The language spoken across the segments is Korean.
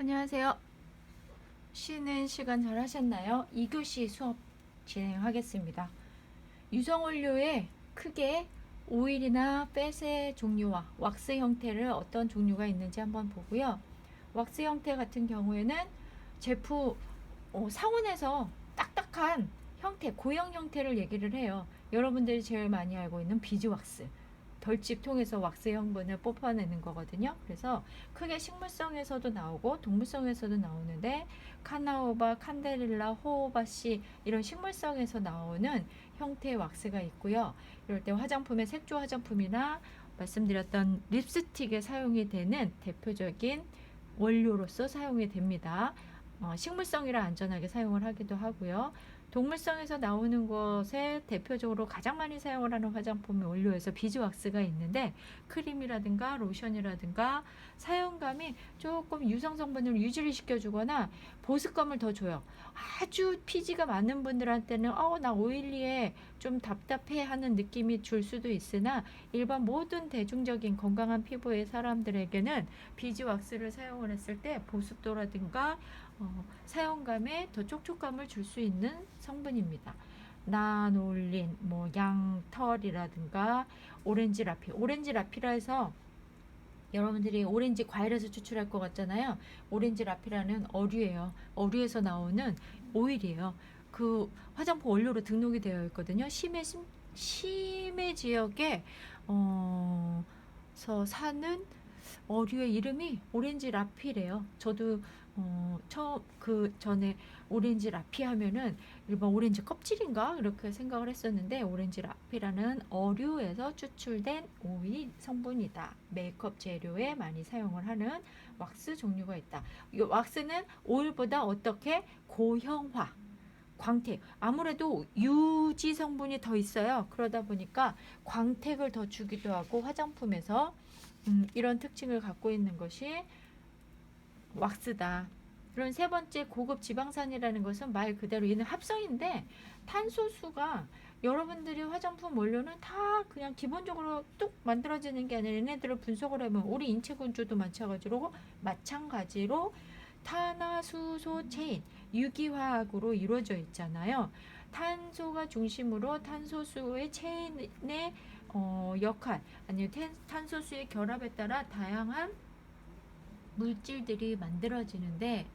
안녕하세요. 쉬는 시간 잘 하셨나요? 2교시 수업 진행하겠습니다. 유성원료에 크게 오일이나 팻의 종류와 왁스 형태를 어떤 종류가 있는지 한번 보고요. 왁스 형태 같은 경우에는 제품 상온에서 딱딱한 형태, 고형 형태를 얘기를 해요. 여러분들이 제일 많이 알고 있는 비즈왁스. 벌집 통해서 왁스 성분을 뽑아내는 거거든요. 그래서 크게 식물성에서도 나오고 동물성에서도 나오는데 카나오바, 칸데릴라, 호호바씨 이런 식물성에서 나오는 형태의 왁스가 있고요. 이럴 때 화장품의 색조 화장품이나 말씀드렸던 립스틱에 사용이 되는 대표적인 원료로서 사용이 됩니다. 식물성이라 안전하게 사용을 하기도 하고요. 동물성에서 나오는 것에 대표적으로 가장 많이 사용을 하는 화장품의 원료에서 비즈왁스가 있는데 크림이라든가 로션이라든가 사용감이 조금 유성 성분을 유지를 시켜주거나 보습감을 더 줘요. 아주 피지가 많은 분들한테는 나 오일리해 좀 답답해 하는 느낌이 줄 수도 있으나 일반 모든 대중적인 건강한 피부의 사람들에게는 비즈왁스를 사용을 했을 때 보습도라든가 사용감에 더 촉촉감을 줄 수 있는 성분입니다. 나놀린, 양털이라든가 오렌지 라피. 오렌지 라피라 해서 여러분들이 오렌지 과일에서 추출할 것 같잖아요. 오렌지 라피라는 어류예요. 어류에서 나오는 오일이에요. 그 화장품 원료로 등록이 되어 있거든요. 심해 지역에 서 사는 어류의 이름이 오렌지 라피래요. 저도 그 전에 오렌지 라피 하면은 일반 오렌지 껍질인가 이렇게 생각을 했었는데 오렌지 라피라는 어류에서 추출된 오일 성분이다. 메이크업 재료에 많이 사용을 하는 왁스 종류가 있다. 이 왁스는 오일보다 어떻게 고형화 광택, 아무래도 유지 성분이 더 있어요. 그러다 보니까 광택을 더 주기도 하고 화장품에서 이런 특징을 갖고 있는 것이 왁스다. 그런 세 번째 고급 지방산이라는 것은 말 그대로 얘는 합성인데 탄소수가 여러분들이 화장품 원료는 다 그냥 기본적으로 뚝 만들어지는 게 아니라 얘네들을 분석을 하면 우리 인체 구조도 마찬가지로 탄화수소 체인 유기화학으로 이루어져 있잖아요. 탄소가 중심으로 탄소수의 체인의 역할 아니면 탄소수의 결합에 따라 다양한 물질들이 만들어지는데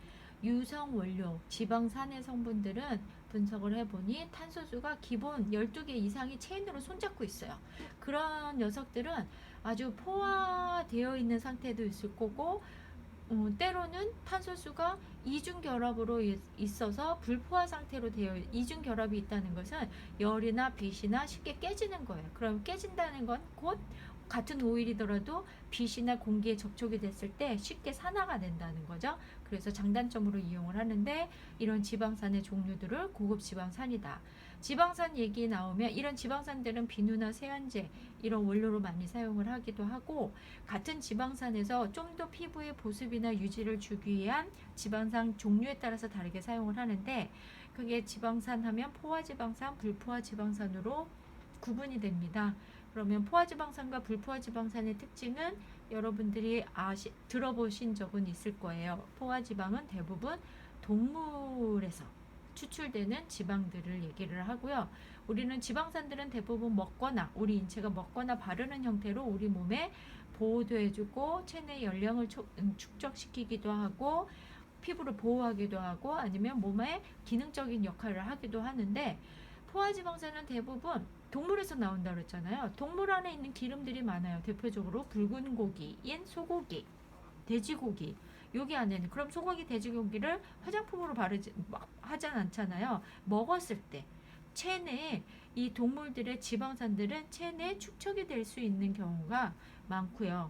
유성 원료, 지방산의 성분들은 분석을 해보니 탄소수가 기본 12개 이상이 체인으로 손잡고 있어요. 그런 녀석들은 아주 포화되어 있는 상태도 있을 거고 때로는 탄소수가 이중 결합으로 있어서 불포화 상태로 되어 이중 결합이 있다는 것은 열이나 빛이나 쉽게 깨지는 거예요. 그럼 깨진다는 건 곧 같은 오일이더라도 빛이나 공기에 접촉이 됐을 때 쉽게 산화가 된다는 거죠. 그래서 장단점으로 이용을 하는데 이런 지방산의 종류들을 고급 지방산이다. 지방산 얘기 나오면 이런 지방산들은 비누나 세안제 이런 원료로 많이 사용을 하기도 하고 같은 지방산에서 좀 더 피부의 보습이나 유지를 주기 위한 지방산 종류에 따라서 다르게 사용을 하는데 그게 지방산 하면 포화지방산, 불포화지방산으로 구분이 됩니다. 그러면 포화지방산과 불포화지방산의 특징은 여러분들이 들어보신 적은 있을 거예요. 포화지방은 대부분 동물에서 추출되는 지방들을 얘기를 하고요. 우리는 지방산들은 대부분 먹거나 우리 인체가 먹거나 바르는 형태로 우리 몸에 보호도 해주고 체내 열량을 축적시키기도 하고 피부를 보호하기도 하고 아니면 몸의 기능적인 역할을 하기도 하는데 포화지방산은 대부분 동물에서 나온다 그랬잖아요. 동물 안에 있는 기름들이 많아요. 대표적으로 붉은 고기인 소고기, 돼지고기 여기 안에는 그럼 소고기, 돼지고기를 화장품으로 하진 않잖아요. 먹었을 때 체내에 이 동물들의 지방산들은 체내에 축적이 될 수 있는 경우가 많고요.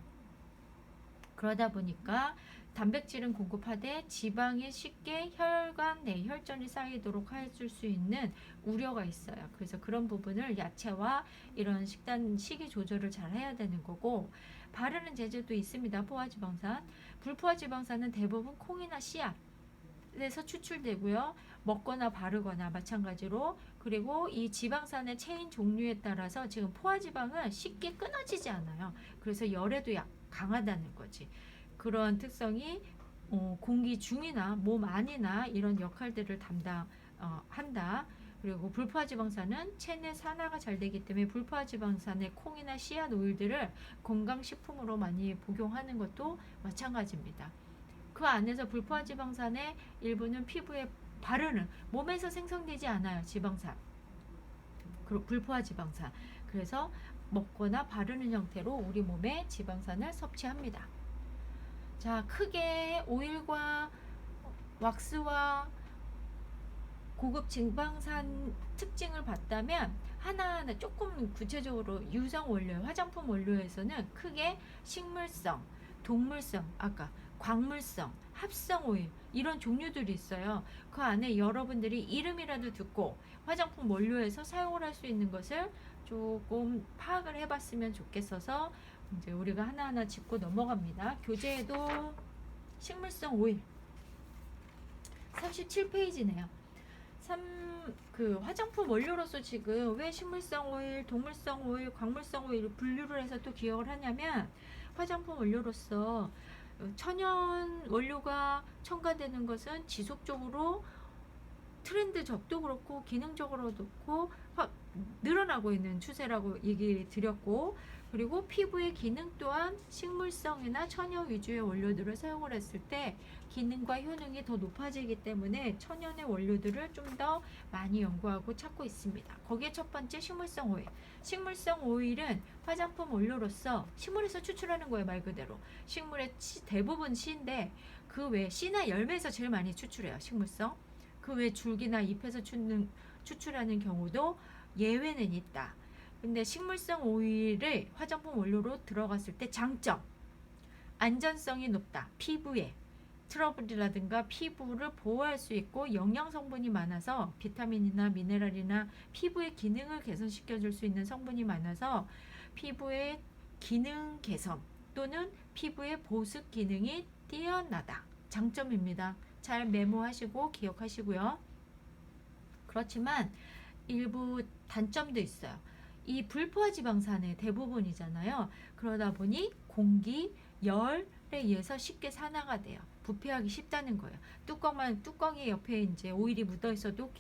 그러다 보니까 단백질은 공급하되 지방이 쉽게 혈관 내 혈전이 쌓이도록 해줄 수 있는 우려가 있어요. 그래서 그런 부분을 야채와 이런 식이 조절을 잘 해야 되는 거고 바르는 재질도 있습니다. 포화지방산. 불포화지방산은 대부분 콩이나 씨앗에서 추출되고요. 먹거나 바르거나 마찬가지로 그리고 이 지방산의 체인 종류에 따라서 지금 포화지방은 쉽게 끊어지지 않아요. 그래서 열에도 강하다는 거지. 그런 특성이 공기 중이나 몸 안이나 이런 역할들을 한다. 그리고 불포화지방산은 체내 산화가 잘 되기 때문에 불포화지방산의 콩이나 씨앗 오일들을 건강식품으로 많이 복용하는 것도 마찬가지입니다. 그 안에서 불포화지방산의 일부는 피부에 바르는, 몸에서 생성되지 않아요. 지방산, 불포화지방산. 그래서 먹거나 바르는 형태로 우리 몸에 지방산을 섭취합니다. 자, 크게 오일과 왁스와 고급 지방산 특징을 봤다면 하나하나 조금 구체적으로 유성 원료, 화장품 원료에서는 크게 식물성, 동물성, 아까 광물성, 합성 오일 이런 종류들이 있어요. 그 안에 여러분들이 이름이라도 듣고 화장품 원료에서 사용을 할 수 있는 것을 조금 파악을 해봤으면 좋겠어서 이제 우리가 하나하나 짚고 넘어갑니다. 교재에도 식물성 오일 37페이지네요. 그 화장품 원료로서 지금 왜 식물성 오일, 동물성 오일, 광물성 오일 분류를 해서 또 기억을 하냐면 화장품 원료로서 천연 원료가 첨가되는 것은 지속적으로 트렌드적도 그렇고 기능적으로도 그렇고 늘어나고 있는 추세라고 얘기 드렸고, 그리고 피부의 기능 또한 식물성이나 천연 위주의 원료들을 사용을 했을 때 기능과 효능이 더 높아지기 때문에 천연의 원료들을 좀 더 많이 연구하고 찾고 있습니다. 거기에 첫 번째 식물성 오일. 식물성 오일은 화장품 원료로서 식물에서 추출하는 거예요. 말 그대로 식물의 대부분 씨인데 그 외에 씨나 열매에서 제일 많이 추출해요. 식물성. 그 외 줄기나 잎에서 추출하는 경우도 예외는 있다. 근데 식물성 오일을 화장품 원료로 들어갔을 때 장점, 안전성이 높다. 피부에 트러블이라든가 피부를 보호할 수 있고 영양 성분이 많아서 비타민이나 미네랄이나 피부의 기능을 개선시켜 줄 수 있는 성분이 많아서 피부의 기능 개선 또는 피부의 보습 기능이 뛰어나다. 장점입니다. 잘 메모하시고 기억하시고요. 그렇지만 일부 단점도 있어요. 이 불포화지방산의 대부분이잖아요. 그러다 보니 공기, 열에 의해서 쉽게 산화가 돼요. 부패하기 쉽다는 거예요. 뚜껑이 옆에 이제 오일이 묻어 있어도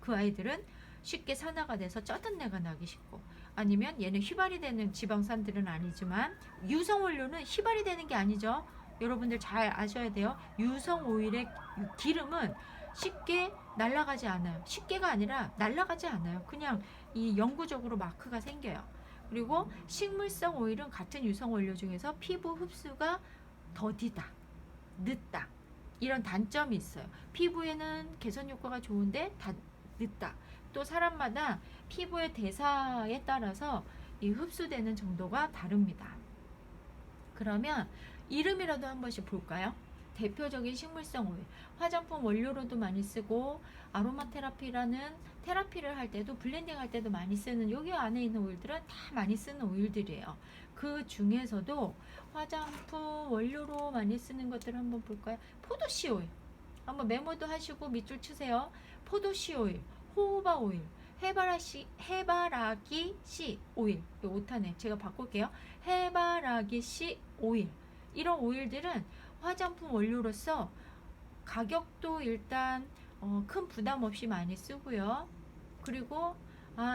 그 아이들은 쉽게 산화가 돼서 쩌든내가 나기 쉽고, 아니면 얘는 휘발이 되는 지방산들은 아니지만 유성 원료는 휘발이 되는 게 아니죠. 여러분들 잘 아셔야 돼요. 유성 오일의 기름은 쉽게 날아가지 않아요. 쉽게가 아니라 날아가지 않아요. 그냥 이 영구적으로 마크가 생겨요. 그리고 식물성 오일은 같은 유성 원료 중에서 피부 흡수가 더디다, 늦다, 이런 단점이 있어요. 피부에는 개선 효과가 좋은데 늦다. 또 사람마다 피부의 대사에 따라서 이 흡수되는 정도가 다릅니다. 그러면 이름이라도 한 번씩 볼까요? 대표적인 식물성 오일, 화장품 원료로도 많이 쓰고 아로마 테라피라는 테라피를 할 때도 블렌딩 할 때도 많이 쓰는, 여기 안에 있는 오일들은 다 많이 쓰는 오일들이에요. 그 중에서도 화장품 원료로 많이 쓰는 것들을 한번 볼까요? 포도씨 오일 한번 메모도 하시고 밑줄 치세요. 포도씨 오일, 호호바 오일, 해바라기 씨 오일, 이거 오타네. 제가 바꿀게요. 해바라기 씨 오일, 이런 오일들은 화장품 원료로서 가격도 일단 큰 부담 없이 많이 쓰고요. 그리고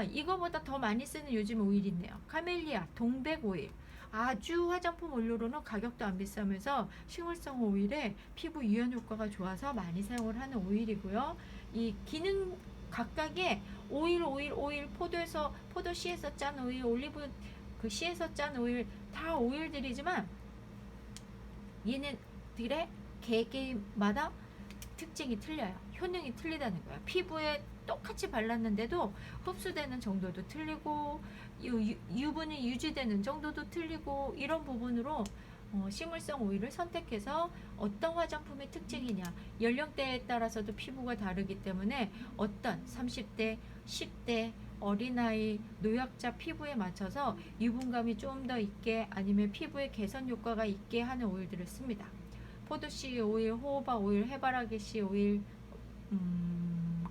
이거보다 더 많이 쓰는 요즘 오일이 있네요. 카멜리아 동백 오일, 아주 화장품 원료로는 가격도 안 비싸면서 식물성 오일에 피부 유연 효과가 좋아서 많이 사용을 하는 오일이고요. 이 기능 각각의 오일, 포도 씨에서 짠 오일, 올리브 그 씨에서 짠 오일, 다 오일들이지만 얘네들의 개개마다 특징이 틀려요. 효능이 틀리다는 거야. 피부에 똑같이 발랐는데도 흡수되는 정도도 틀리고 유분이 유지되는 정도도 틀리고, 이런 부분으로 식물성 오일을 선택해서 어떤 화장품의 특징이냐, 연령대에 따라서도 피부가 다르기 때문에 어떤 30대, 10대, 어린아이, 노약자 피부에 맞춰서 유분감이 좀 더 있게 아니면 피부에 개선 효과가 있게 하는 오일들을 씁니다. 포도씨 오일, 호호바 오일, 해바라기씨 오일,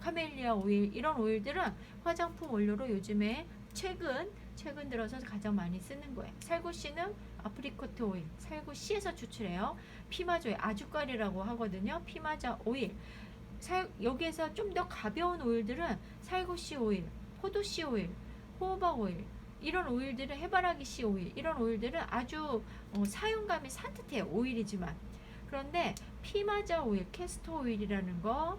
카멜리아 오일, 이런 오일들은 화장품 원료로 요즘에 최근 최근 들어서 가장 많이 쓰는 거예요. 살구씨는 아프리코트 오일, 살구씨에서 추출해요. 피마자 오일, 아주까리라고 하거든요. 피마자 오일. 여기에서 좀 더 가벼운 오일들은 살구씨 오일, 포도씨 오일, 호호바 오일, 이런 오일들은 해바라기씨 오일, 이런 오일들은 아주 사용감이 산뜻해요. 오일이지만. 그런데 피마자 오일, 캐스터 오일이라는 거,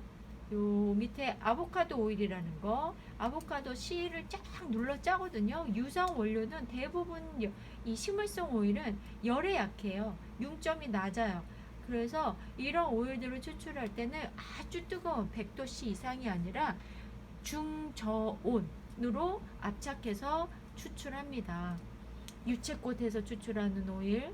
요 밑에 아보카도 오일이라는 거, 아보카도 씨를 쫙 눌러 짜거든요. 유성 원료는 대부분 이 식물성 오일은 열에 약해요. 융점이 낮아요. 그래서 이런 오일들을 추출할 때는 아주 뜨거운 100도씨 이상이 아니라 중저온으로 압착해서 추출합니다. 유채꽃에서 추출하는 오일,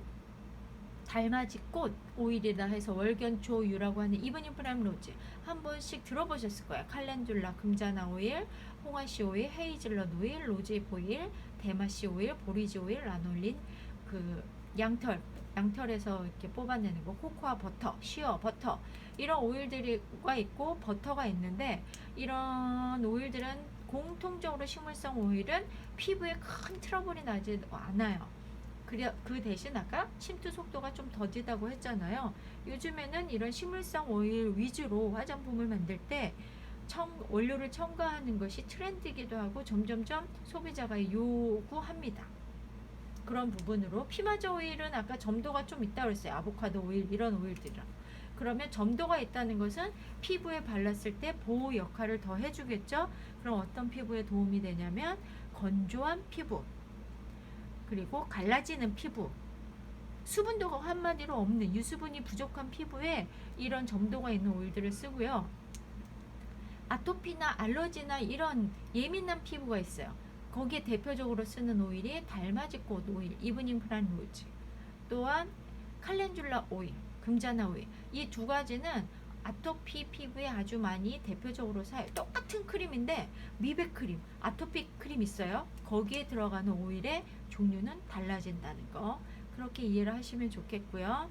달맞이꽃 오일이라 해서 월견초유라고 하는 이브닝 프라임 로즈 한 번씩 들어보셨을 거예요. 칼렌듈라 금자나 오일, 홍화씨 오일, 헤이즐넛 오일, 로즈잎 오일, 대마씨 오일, 보리지 오일, 라놀린, 그 양털에서 이렇게 뽑아내는 거, 코코아 버터, 시어 버터, 이런 오일들이가 있고 버터가 있는데, 이런 오일들은 공통적으로 식물성 오일은 피부에 큰 트러블이 나지 않아요. 그 대신 아까 침투 속도가 좀 더디다고 했잖아요. 요즘에는 이런 식물성 오일 위주로 화장품을 만들 때 원료를 첨가하는 것이 트렌드이기도 하고 점점점 소비자가 요구합니다. 그런 부분으로 피마자 오일은 아까 점도가 좀 있다고 그랬어요. 아보카도 오일, 이런 오일들이랑. 그러면 점도가 있다는 것은 피부에 발랐을 때 보호 역할을 더 해주겠죠. 그럼 어떤 피부에 도움이 되냐면 건조한 피부, 그리고 갈라지는 피부, 수분도가 한마디로 없는 유수분이 부족한 피부에 이런 점도가 있는 오일들을 쓰고요. 아토피나 알러지나 이런 예민한 피부가 있어요. 거기에 대표적으로 쓰는 오일이 달맞이꽃 오일, 이브닝 프라임 로즈, 또한 칼렌듈라 오일, 금자나 오일. 이 두 가지는 아토피 피부에 아주 많이 대표적으로 사요. 똑같은 크림인데 미백 크림, 아토피 크림 있어요. 거기에 들어가는 오일의 종류는 달라진다는 거, 그렇게 이해를 하시면 좋겠고요.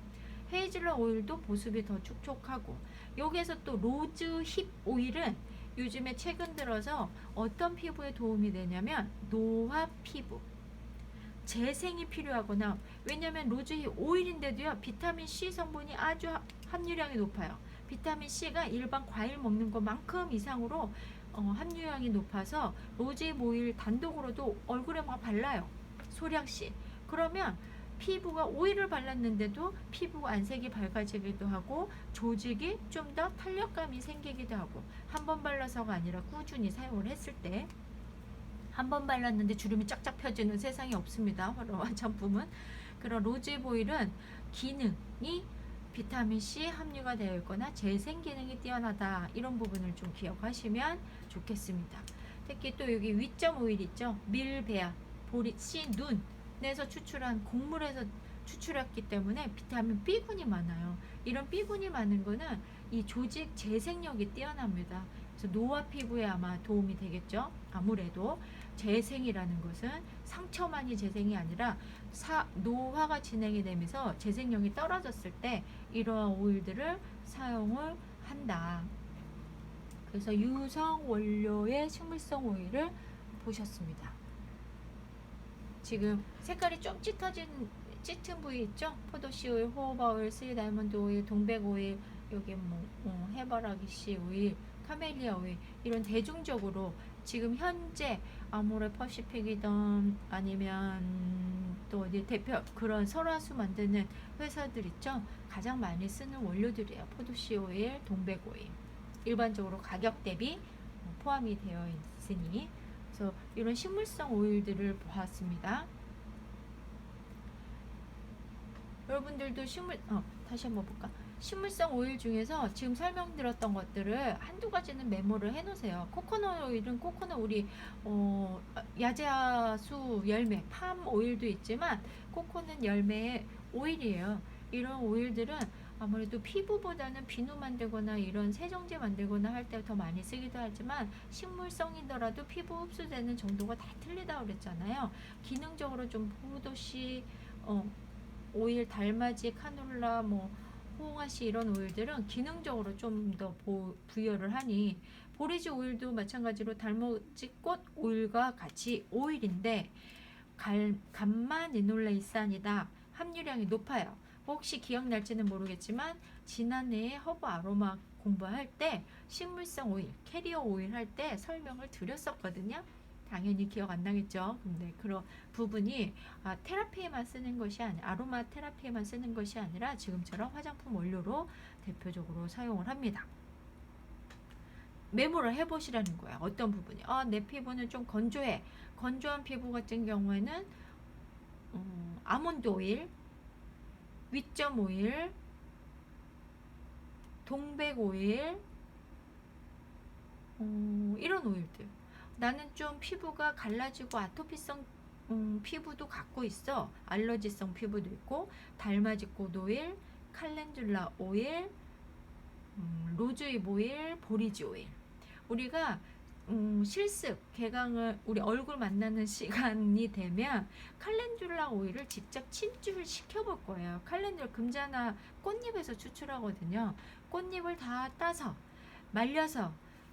헤이즐넛 오일도 보습이 더 촉촉하고, 여기에서 또 로즈힙 오일은 요즘에 최근 들어서 어떤 피부에 도움이 되냐면 노화 피부, 재생이 필요하거나, 왜냐면 로즈힙 오일인데도요 비타민 C 성분이 아주 함유량이 높아요. 비타민 C가 일반 과일 먹는 것만큼 이상으로 함유량이 높아서 로즈힙 오일 단독으로도 얼굴에 막 발라요. 소량씩. 그러면 피부가 오일을 발랐는데도 피부 안색이 밝아지기도 하고 조직이 좀 더 탄력감이 생기기도 하고, 한 번 발라서가 아니라 꾸준히 사용을 했을 때, 한 번 발랐는데 주름이 쫙쫙 펴지는 세상에 없습니다. 화장품은. 그런 로즈잎 오일은 기능이 비타민C 함유가 되어 있거나 재생 기능이 뛰어나다, 이런 부분을 좀 기억하시면 좋겠습니다. 특히 또 여기 위점 오일 있죠. 밀베아, 보리씨, 눈에서 추출한 곡물에서 추출했기 때문에 비타민 B군이 많아요. 이런 B군이 많은 거는 이 조직 재생력이 뛰어납니다. 그래서 노화 피부에 아마 도움이 되겠죠. 아무래도 재생이라는 것은 상처만이 재생이 아니라 노화가 진행이 되면서 재생력이 떨어졌을 때 이러한 오일들을 사용을 한다. 그래서 유성 원료의 식물성 오일을 보셨습니다. 지금 색깔이 좀 짙은 부위 있죠? 포도씨 오일, 호호바 오일, 스위 다이몬드 오일, 동백 오일, 여기 해바라기씨 오일, 카멜리아 오일, 이런 대중적으로 지금 현재 아모레 퍼시픽이든 아니면 또 어디 대표 그런 설화수 만드는 회사들 있죠? 가장 많이 쓰는 원료들이에요. 포도씨 오일, 동백 오일. 일반적으로 가격 대비 포함이 되어 있으니, 그래서 이런 식물성 오일들을 보았습니다. 여러분들도 다시 한번 볼까? 식물성 오일 중에서 지금 설명드렸던 것들을 한두 가지는 메모를 해놓으세요. 코코넛 오일은 코코넛 우리 야자수 열매, 팜 오일도 있지만 코코넛 열매의 오일이에요. 이런 오일들은 아무래도 피부보다는 비누 만들거나 이런 세정제 만들거나 할 때 더 많이 쓰기도 하지만 식물성이더라도 피부 흡수되는 정도가 다 틀리다고 그랬잖아요. 기능적으로 좀 포도씨 오일, 달맞이, 카놀라, 호응아씨 이런 오일들은 기능적으로 좀 더 부여를 하니, 보리지 오일도 마찬가지로 달맞이꽃 오일과 같이 오일인데 감마 리놀레이산이다. 함유량이 높아요. 혹시 기억날지는 모르겠지만 지난해에 허브 아로마 공부할 때 식물성 오일, 캐리어 오일 할 때 설명을 드렸었거든요. 당연히 기억 안 나겠죠. 근데 그런 부분이 테라피에만 쓰는 것이 아니라 아로마 테라피에만 쓰는 것이 아니라 지금처럼 화장품 원료로 대표적으로 사용을 합니다. 메모를 해보시라는 거야. 어떤 부분이 내 피부는 좀 건조해. 건조한 피부 같은 경우에는 아몬드 오일, 위점 오일, 동백 오일, 이런 오일들. 나는 좀 피부가 갈라지고 아토피성 피부도 갖고 있어. 알러지성 피부도 있고 달맞이꽃 오일, 칼렌듈라 오일, 로즈잎 오일, 보리지 오일. 우리가 실습 개강을 우리 얼굴 만나는 시간이 되면 칼렌듈라 오일을 직접 침투를 시켜볼 거예요. 칼렌듈라 금자나 꽃잎에서 추출하거든요. 꽃잎을 다 따서 말려서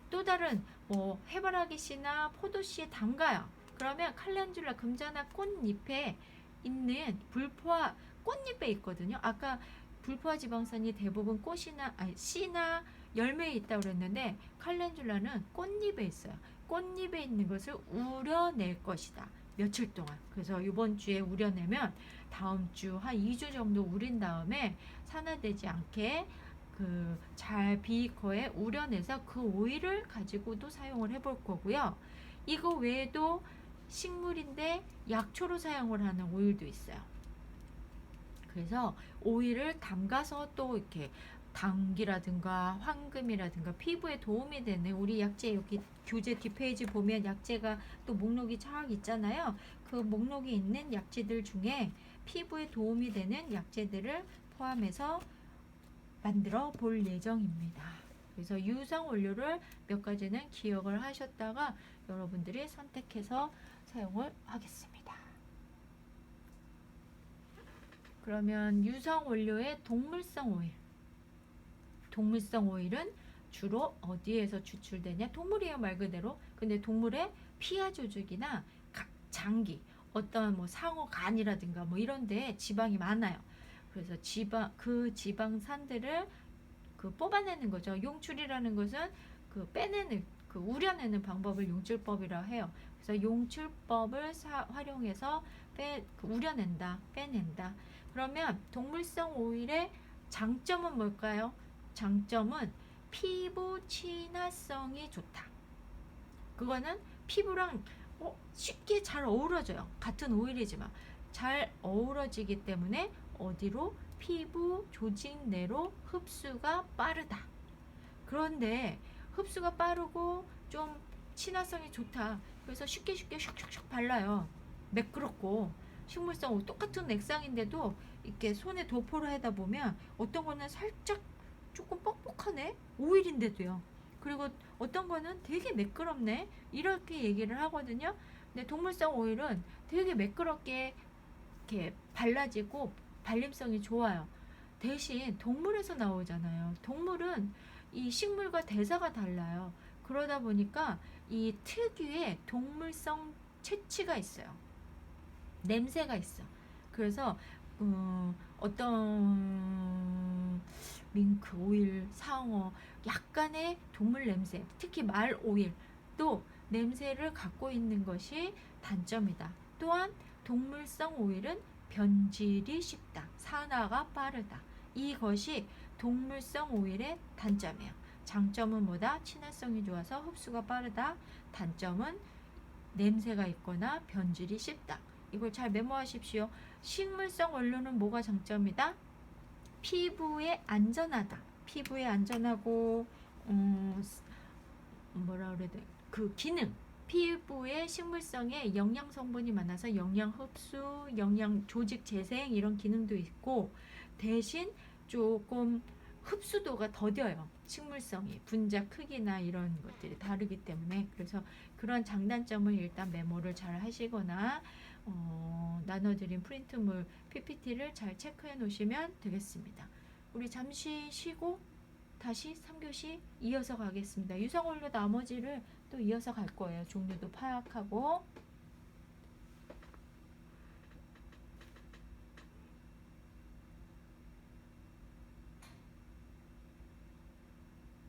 또 다른 해바라기 씨나 포도 씨에 담가요. 그러면 칼렌듈라 금자나 꽃잎에 있는 불포화 꽃잎에 있거든요. 아까 불포화 지방산이 대부분 꽃이나 씨나 열매에 있다고 그랬는데 칼렌듈라는 꽃잎에 있어요. 꽃잎에 있는 것을 우려낼 것이다. 며칠 동안. 그래서 이번 주에 우려내면 다음 주 한 2주 정도 우린 다음에 산화되지 않게 잘 비거에 우려내서 그 오일을 가지고도 사용을 해볼 거고요. 이거 외에도 식물인데 약초로 사용을 하는 오일도 있어요. 그래서 오일을 담가서 또 이렇게 당귀라든가 황금이라든가 피부에 도움이 되는 우리 약재 여기 교재 뒷페이지 보면 약재가 또 목록이 쫙 있잖아요. 그 목록이 있는 약재들 중에 피부에 도움이 되는 약재들을 포함해서 만들어 볼 예정입니다. 그래서 유성 원료를 몇 가지는 기억을 하셨다가 여러분들이 선택해서 사용을 하겠습니다. 그러면 유성 원료의 동물성 오일. 동물성 오일은 주로 어디에서 추출되냐? 동물이에요, 말 그대로. 근데 동물의 피하 조직이나 장기, 어떤 상어 간이라든가 이런 데 지방이 많아요. 그래서 그 지방산들을 뽑아내는 거죠. 용출이라는 것은 빼내는, 우려내는 방법을 용출법이라고 해요. 그래서 용출법을 활용해서 우려낸다, 빼낸다. 그러면 동물성 오일의 장점은 뭘까요? 장점은 피부 친화성이 좋다. 그거는 피부랑 쉽게 잘 어우러져요. 같은 오일이지만 잘 어우러지기 때문에 어디로? 피부 조직 내로 흡수가 빠르다. 그런데 흡수가 빠르고 좀 친화성이 좋다. 그래서 쉽게 슉슉슉 발라요. 매끄럽고 식물성 똑같은 액상인데도 이렇게 손에 도포를 하다 보면 어떤 거는 살짝 조금 뻑뻑하네? 오일인데도요. 그리고 어떤 거는 되게 매끄럽네? 이렇게 얘기를 하거든요. 근데 동물성 오일은 되게 매끄럽게 이렇게 발라지고 발림성이 좋아요. 대신 동물에서 나오잖아요. 동물은 이 식물과 대사가 달라요. 그러다 보니까 이 특유의 동물성 채취가 있어요. 냄새가 있어. 그래서 어떤 밍크 오일, 상어, 약간의 동물 냄새, 특히 말 오일도 냄새를 갖고 있는 것이 단점이다. 또한 동물성 오일은 변질이 쉽다. 산화가 빠르다. 이것이 동물성 오일의 단점이에요. 장점은 뭐다? 친화성이 좋아서 흡수가 빠르다. 단점은 냄새가 있거나 변질이 쉽다. 이걸 잘 메모하십시오. 식물성 원료는 뭐가 장점이다? 피부에 안전하다. 피부에 안전하고 뭐라 그래야 돼? 기능. 피부에 식물성에 영양 성분이 많아서 영양 흡수, 영양 조직 재생 이런 기능도 있고 대신 조금 흡수도가 더뎌요. 식물성이 분자 크기나 이런 것들이 다르기 때문에 그래서 그런 장단점을 일단 메모를 잘 하시거나 나눠드린 프린트물 PPT를 잘 체크해 놓으시면 되겠습니다. 우리 잠시 쉬고 다시 3교시 이어서 가겠습니다. 유성원료 나머지를 또 이어서 갈 거예요. 종류도 파악하고